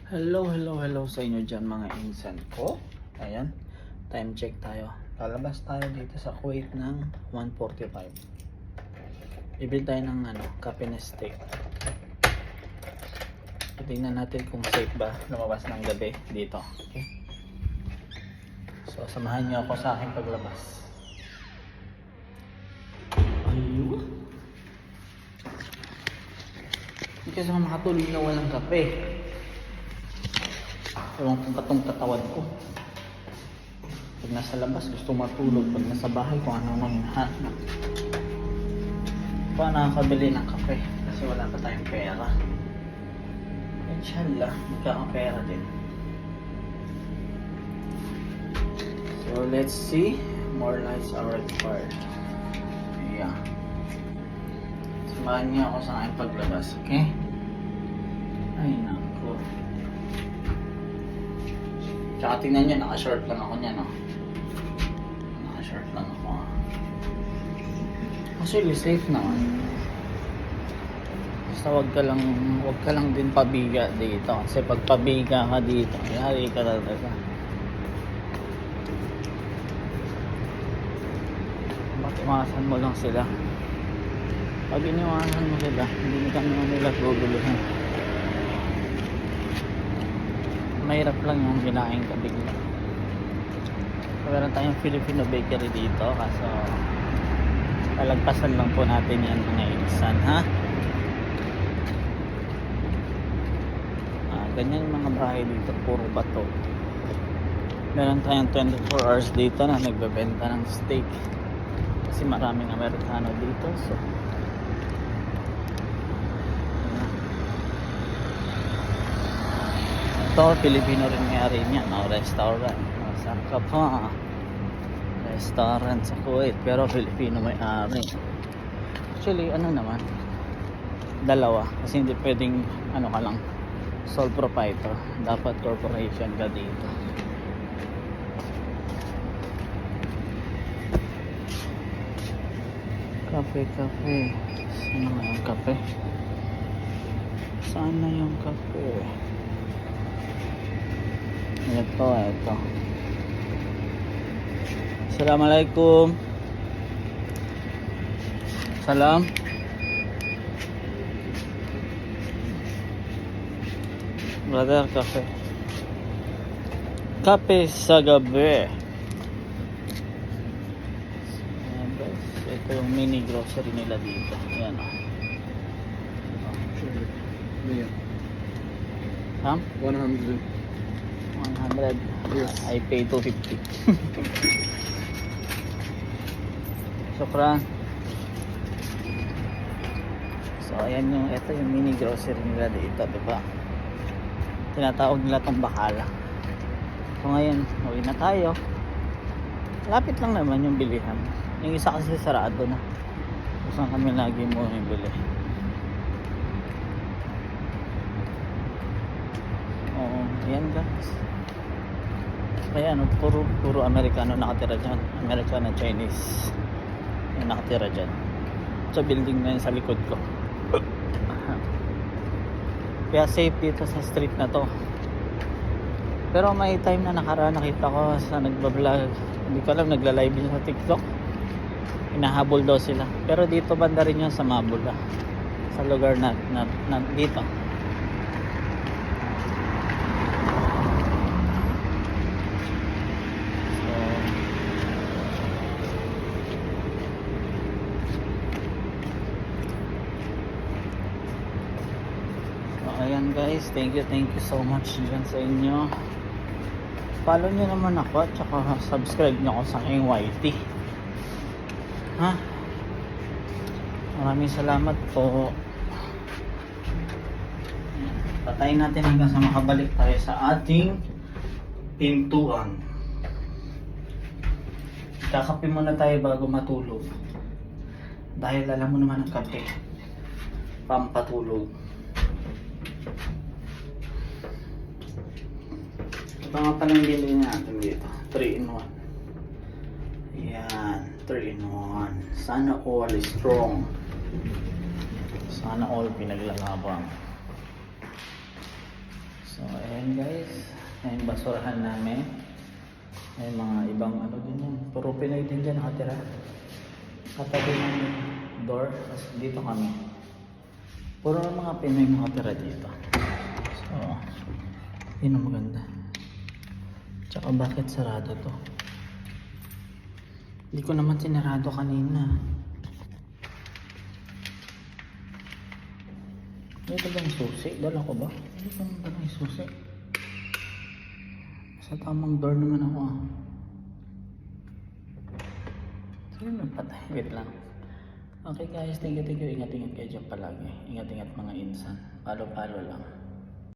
Hello sa inyo dyan mga insan ko. Ayan, time check tayo. Lalabas tayo dito sa Kuwait ng 1:45. Bibili tayo ng kape na steak. Tingnan natin kung safe ba lumabas ng gabi dito. Okay? So samahan niyo ako sa aking paglabas. Ayun. Hindi kasi makatulog na walang kape. Ewan kung katong katawan ko. Pag nasa labas gusto matulog, pag nasa bahay kung ano nang hinahanap. Pa nakakabili ng kape kasi wala pa tayong pera. Inshallah magkakapera din. So let's see, more lights are required. Yeah. Samahan niyo ako sa aking paglabas, okay? Ay nako. Tsaka tingnan nyo, naka-short lang ako niyan, no? Naka-short lang ako. Actually, safe naman. Basta wag ka lang din pabiga dito. Kasi pag pabiga ka dito, yari ka talaga. Iwasan mo lang sila. Pag iniwasan mo sila, hindi ka naman nila guguluhan. Mahirap lang yung ginaing kabigla. Meron tayong Filipino bakery dito, kaso palagpasan lang po natin yan mga insan, ha? Ganyan yung mga bahay dito, puro bato. Meron tayong 24 hours dito na nagbebenta ng steak kasi maraming Amerikano dito, so ito, Filipino rin may-ari niya, no? Restaurant. Saan ka pa? Restaurant sa Kuwait, pero Filipino may-ari. Actually, ano naman, dalawa. Kasi hindi pwedeng, ka lang, sole proprietor. Dapat corporation ka dito. Kape. Saan na yung kape? Saan na yung kape? Ito. Assalamualaikum. Salam. Brother, kape sa gabi. Ito yung mini grocery nila dito. Ayan o. Ham? 100. Yes. I pay 250. Sukran. So ayan ito yung mini grocery nila dito, diba? Tinatawag nila tong bakala. So ngayon, uwi na tayo. Lapit lang naman yung bilihan. Yung isa kasi sarado na. So saan kami lagi mo yung bili? Ayan guys. Kaya puro Amerikano nakatira dyan. Amerikano, Chinese yung nakatira dyan. Sa building na yun sa likod ko. Kaya safe dito sa street na to. Pero may time na nakaraan nakita ko sa nagbablog. Hindi ko alam, nagla-live yun sa TikTok. Hinahabol daw sila. Pero dito banda rin yun sa Mabula. Sa lugar na dito. Ayan guys, thank you so much dyan sa inyo. Follow nyo naman ako at saka subscribe nyo ako sa aking YT, ha? Maraming salamat po. Patayin natin hanggang sa makabalik tayo sa ating pintuan. Kakape muna tayo bago matulog, dahil alam mo naman ang kape pampatulog. Ito nga pala yung bilhin natin dito, 3-in-1. Ayan, 3-in-1. Sana all strong. Sana all pinaglalabang. So ayan guys. Ayan yung basurahan namin. May mga ibang ano din yan. Puro Pinoy din dyan nakatira. Katabi ng door. Tapos dito kami. Puro mga Pinoy nakatira dito. So, yun ang maganda. Tsaka bakit sarado to? Hindi ko naman sinarado kanina. Ito bang susi? Dala ko ba? Hindi ko naman dala yung susi. Sa tamang door naman ako ah. Sige na patay. Wait lang. Okay guys, thank you. Ingat-ingat kayo dyan palagi. Ingat-ingat mga insan. Palo-palo lang.